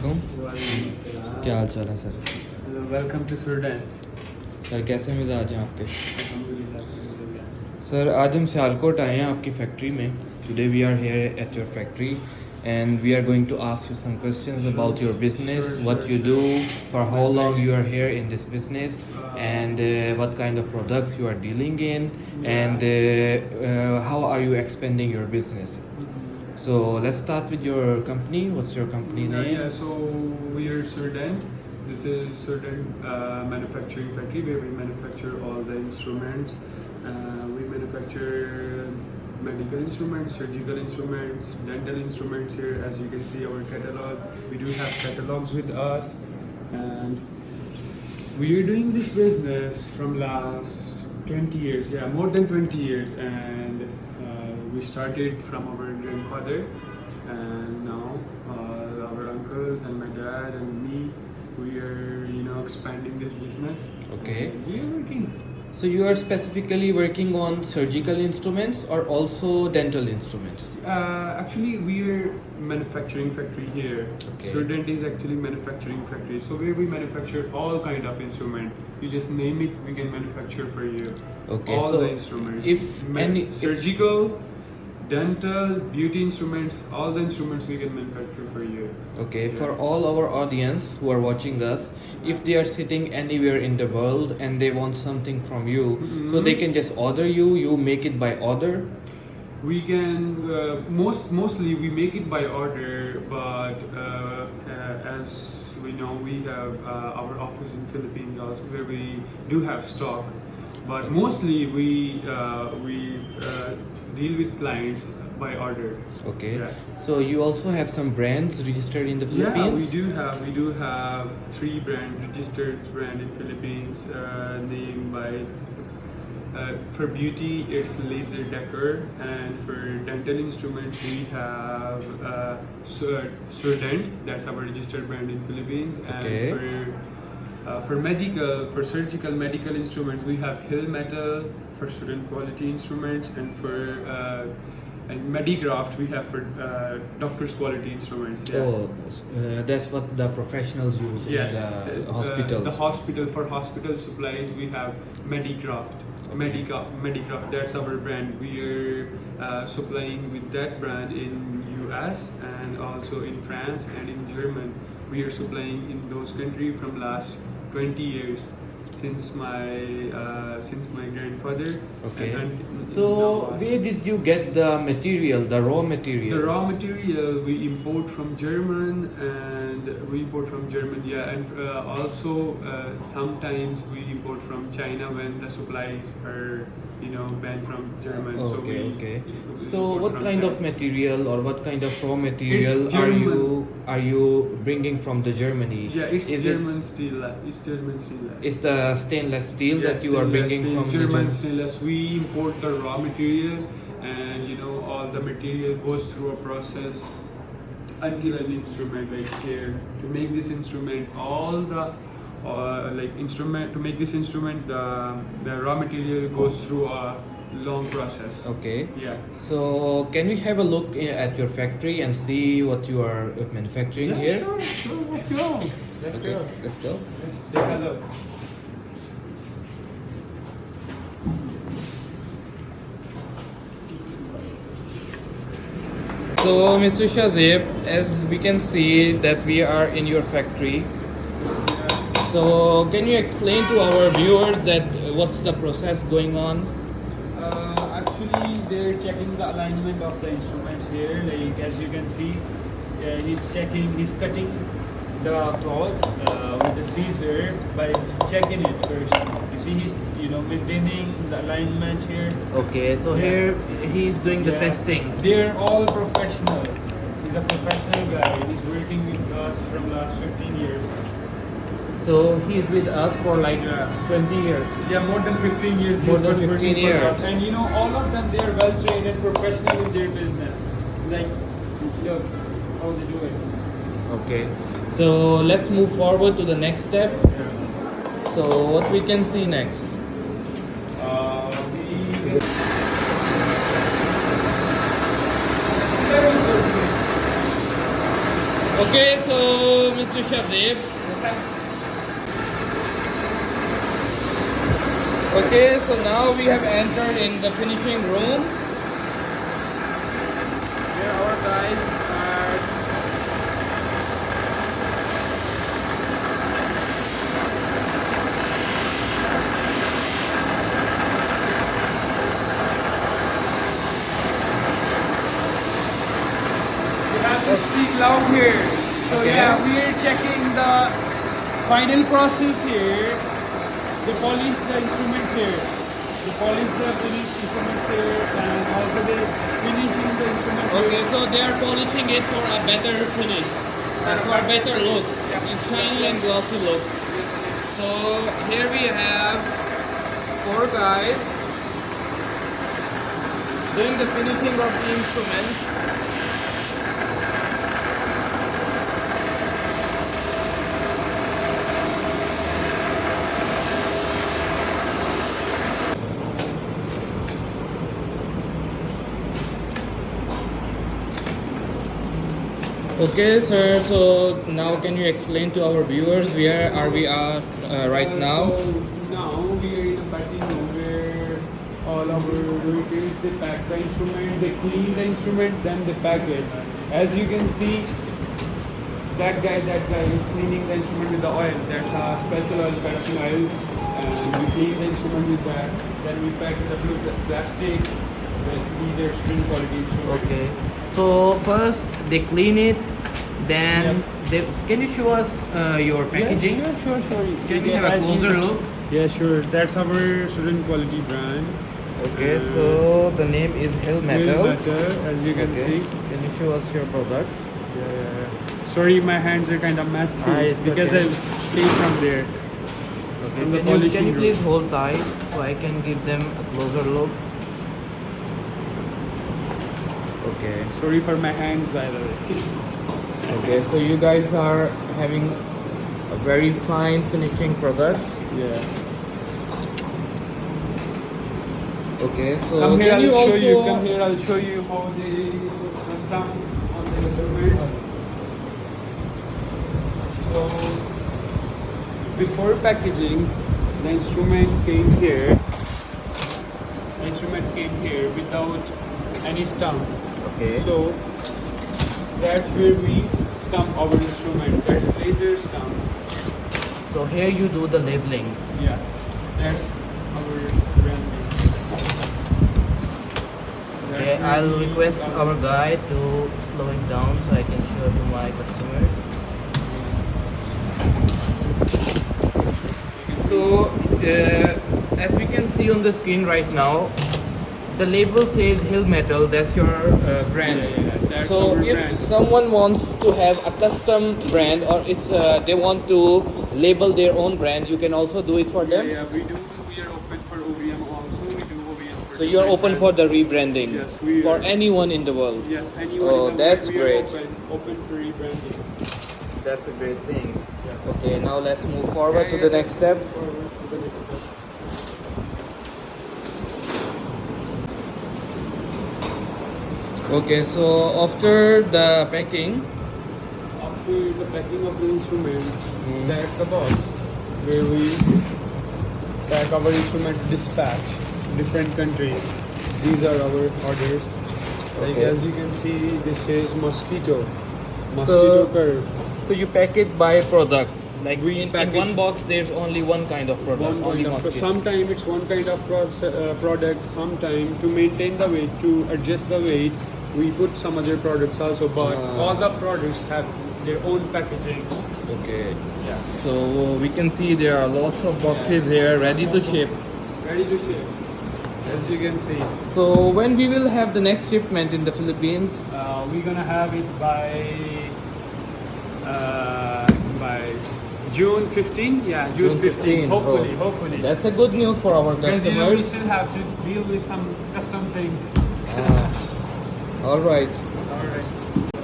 वालेकुम। क्या हाल चाल है sir? Welcome to student. Sir कैसे मिजाज हैं आपके? सर आज हम सियालकोट आए हैं आपकी फैक्ट्री में। Today we are here at your factory and we are going to ask you some questions about your business, what you do, for how long you are here in this business, and what kind of products you are dealing in, and how are you expanding your business. So let's start with your company. What's your company name? Yeah, so we are Surdent. This is Surdent Manufacturing Factory where we manufacture all the instruments. We manufacture medical instruments, surgical instruments, dental instruments here. As you can see our catalog. We do have catalogs with us, and we are doing this business from last 20 years. Yeah, more than 20 years, and we started from our grandfather, and now our uncles and my dad and me, we are expanding this business. Okay. And we are working. So you are specifically working on surgical instruments or also dental instruments? Actually, we are manufacturing factory here. Okay. Surdent is actually manufacturing factory. So where we manufacture all kind of instrument. You just name it, we can manufacture for you. Okay. All so the instruments. Surgical, dental, beauty instruments, all the instruments we can manufacture for you. Okay, Yeah. for all our audience who are watching us, if they are sitting anywhere in the world and they want something from you, so they can just order you, you make it by order? We can, mostly we make it by order, but as we know, we have our office in Philippines also where we do have stock. But Okay. mostly we deal with clients by order. Okay. Yeah. So you also have some brands registered in the Yeah, Philippines? we do have 3 registered brand in Philippines, named by for beauty it's Laser Decor, and for dental instruments we have Surdent, that's our registered brand in Philippines, and Okay. for surgical medical instruments we have 𝗙𝗥𝗢𝗥𝗦 for student quality instruments, and for and Medi Craft we have for doctor's quality instruments. Yeah. Oh, that's what the professionals use Yes, in the hospitals. for hospital supplies we have Medi Craft. Okay. Medi Craft, that's our brand. We are supplying with that brand in US and also in France and in Germany. We are supplying in those countries from last 20 years since my grandfather. Okay. And So now where did you get the material, the raw material? the raw material we import from German, yeah, and also sometimes we import from China when the supplies are banned from German. Okay, okay. we So import what from kind of China. material or what kind of raw material It's German. are you bringing from the Germany? Yeah, it's Is German steel. It's German steel. It's the stainless steel that you are bringing from German the stainless. We import the raw material, and all the material goes through a process until an instrument like here. To make this instrument, all the to make this instrument, the raw material goes through a long process. Okay. Yeah. So can we have a look at your factory and see what you are manufacturing Yeah, here? sure. Let's go. Let's Okay, go. let's go. Let's take a look. So Mr. Shazib, as we can see that we are in your factory. So can you explain to our viewers that what's the process going on? Actually, they're checking the alignment of the instruments here. Like as you can see, he's cutting the cloth with the scissor by checking it first. You see, he's maintaining the alignment here. Okay, so Yeah. here he's doing the Yeah. testing. They're all professional. He's a professional guy. He's working with us from last 15 years. So he's with us for like Yeah. 20 years. Yeah, more than 15 years. More he's than been 15 working for years. us. And all of them, they're well trained and professional in their business. Like, look how they do it. Okay, so let's move forward to the next step. So what we can see next? Okay, so Mr. Shabdev. Okay, so now we have entered in the finishing room. Here our guys are speak loud here. So Okay. yeah, we are checking the final process here. They polish the instruments here. They polish the finished instruments here, and also they finishing the instrument here. okay, so they are polishing it for a better finish and for a better look, and shiny and glossy look. So here we have 4 guys doing the finishing of the instruments. Okay, sir. So now, can you explain to our viewers where are we at right now? So now we are in a packing room where all our workers, they pack the instrument, they clean the instrument, then they pack it. As you can see, that guy is cleaning the instrument with the oil. There's a special oil, paraffin oil, and we clean the instrument with that. Then we pack in the blue plastic. These are student quality instruments. Okay. So first they clean it, then they. Can you show us your packaging? Yeah, sure. Can you have a closer look? Yeah, sure. That's our student quality brand. Okay. So the name is 𝗿𝗲𝗏𝗏𝗏𝗏. As you can see. Can you show us your product? Yeah. Sorry, my hands are kind of messy It's because okay. I came from there. Okay. From the Can you polishing room. please hold tight so I can give them a closer look? Okay. Sorry for my hands, by the way. Okay. So you guys are having a very fine finishing product. Yeah. Okay. So Come here, can you I'll show you. also- Come here, I'll show you how they put the stamp on the instrument. So before packaging, the instrument came here. The instrument came here without any stamp. Okay. So that's where we stamp our instrument. That's laser stamp. So here you do the labeling. Yeah, that's our brand. Okay, I'll request our guy to slow it down so I can show to my customers. So as we can see on the screen right now, the label says 𝗿𝗲𝗏𝗏𝗏𝗏. That's your brand. Yeah, that's So our if brand. someone wants to have a custom brand, or it's they want to label their own brand, you can also do it for them. Yeah, we do. We are open for OEM also. We do OEM for So you're open for different the rebranding. Yes, we for are. anyone in the world. brands. Yes, anyone. Oh, in the that's world, we are great. Open for rebranding. That's a great thing. Yeah. Okay, now let's move forward to the next step. Forward to the next step. Okay, so after the packing, After the packing of the instrument, Hmm. that's the box where we pack our instrument to dispatch different countries. These are our orders. Like Okay. as you can see, this is mosquito So- curve. so you pack it by product. Like We in pack one it- box, there's only one kind of product. One only kind of, mosquito. sometime it's one kind of product. Sometime to maintain the weight, to adjust the weight, we put some other products also. But all the products have their own packaging. Okay. Yeah, So we can see there are lots of boxes here ready to ship. ready to ship. As you can see, So when we will have the next shipment in the Philippines? we're gonna have it by June 15. Yeah, June 15. Hopefully, Oh, hopefully. That's a good news for our Because you know we customers. still have to deal with some custom things. All right. All right.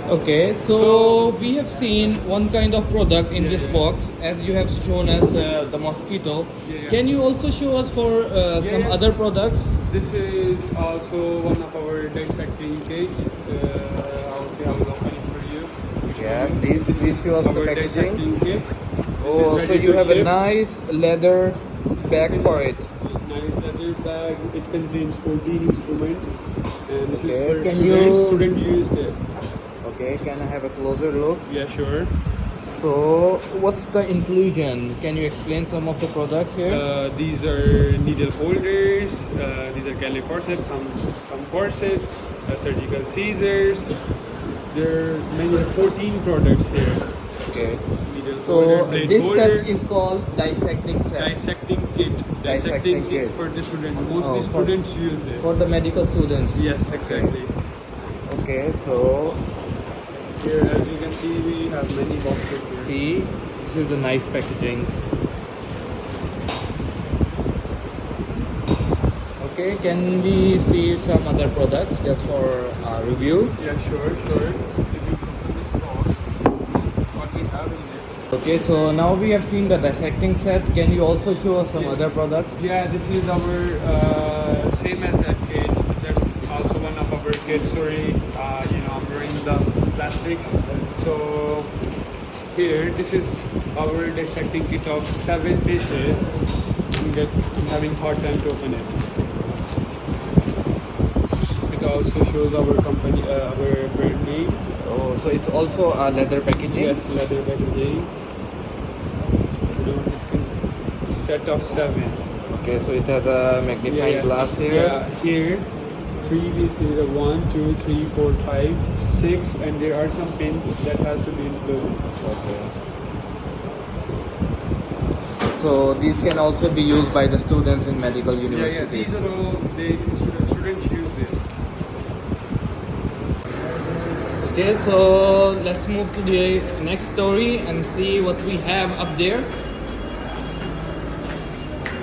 Okay, so we have seen one kind of product in this box, as you have shown us the mosquito. Yeah. Can you also show us for some yeah. other products? This is also one of our dissecting kit. Okay, I will open it for you. Yeah, please show us the our packaging. dissecting kit. Oh, so you have a nice leather bag for it. Nice leather bag. It contains 14 instruments, and this is for Can students. you- Student use this. Okay, can I have a closer look? Yeah, sure. So, what's the inclusion? Can you explain some of the products here? These are needle holders. These are galley forceps, thumb forceps, surgical scissors. There are many 14 products here. Okay. Needle So, holder, blade this holder, set is called dissecting set. dissecting kit. Dissecting Dissecting kit kit. for the students. Mostly Oh, students use this. For the medical students. Yes, exactly. Okay, so Here, as you can see, we have many boxes here. see, this is the nice packaging. Okay, can we see some other products just for review? Yeah, sure. If you open this box, what we have in this. Okay, so now we have seen the dissecting set. Can you also show us some Yes. other products? Yeah, this is our same as that kit. That's also one of our kits. Sorry, I'm wearing the plastics. So here, this is our dissecting kit of 7 pieces. I'm having hard time to open it. It also shows our company, our brand name. Oh, so it's also a leather packaging? Yes, leather packaging. Set of 7. Okay, so it has a magnifying glass here. Yeah, here 3 pieces, 1, 2, 3, 4, 5, 6, and there are some pins that has to be included. Okay. So these can also be used by the students in medical universities. These are all the students use this. Okay, so let's move to the next story and see what we have up there.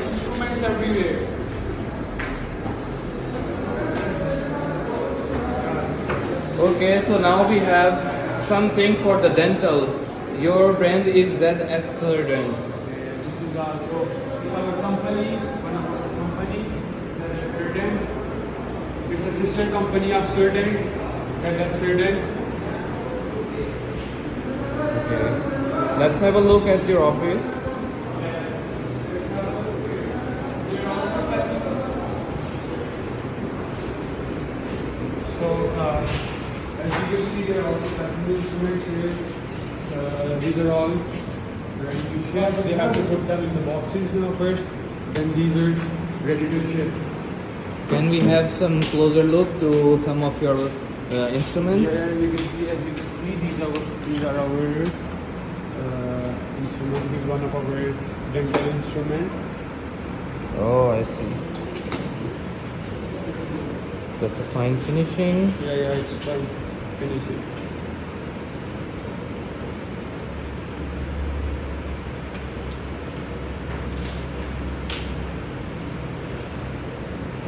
Instruments everywhere. Okay, so now we have something for the dental. Your brand is ZS Surdent. This is also our company, one of our company, that is Surdent. It's a sister company of Surdent, that is Surdent. Okay. Let's have a look at your office. So, as you can see, there are also packing instruments here. These are all ready to ship. They have to put them in the boxes now first. Then these are ready to ship. Can we have some closer look to some of your instruments? Here you can see, as you can see, these are our instruments. This is one of our dental instruments. Oh, I see. That's a fine finishing. Yeah, it's fine. Finishing.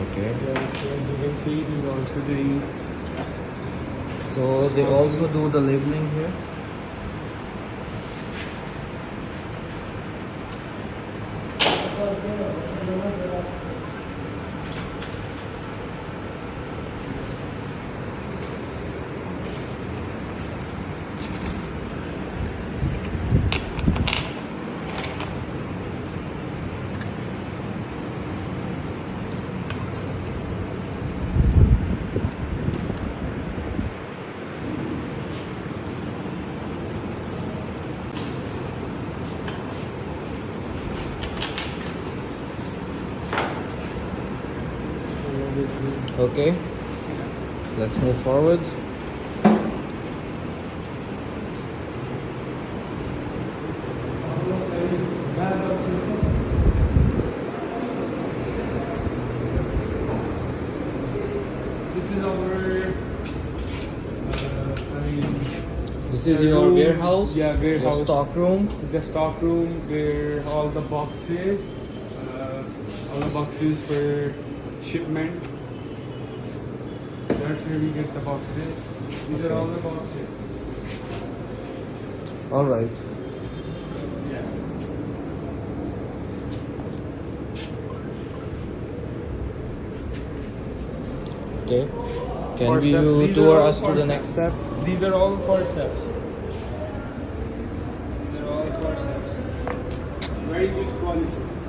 Okay. Yeah, so as you can see, these are also doing. So they also do the labeling here. Okay, let's move forward. This is our. This is your warehouse? Yeah, warehouse. Your stock room? The stock room where all the boxes, for shipment. That's where we get the boxes. These are all the boxes. All right. Yeah. Okay. Can Forceps. you These tour are all us to the forceps. next step? These are all forceps. very good quality.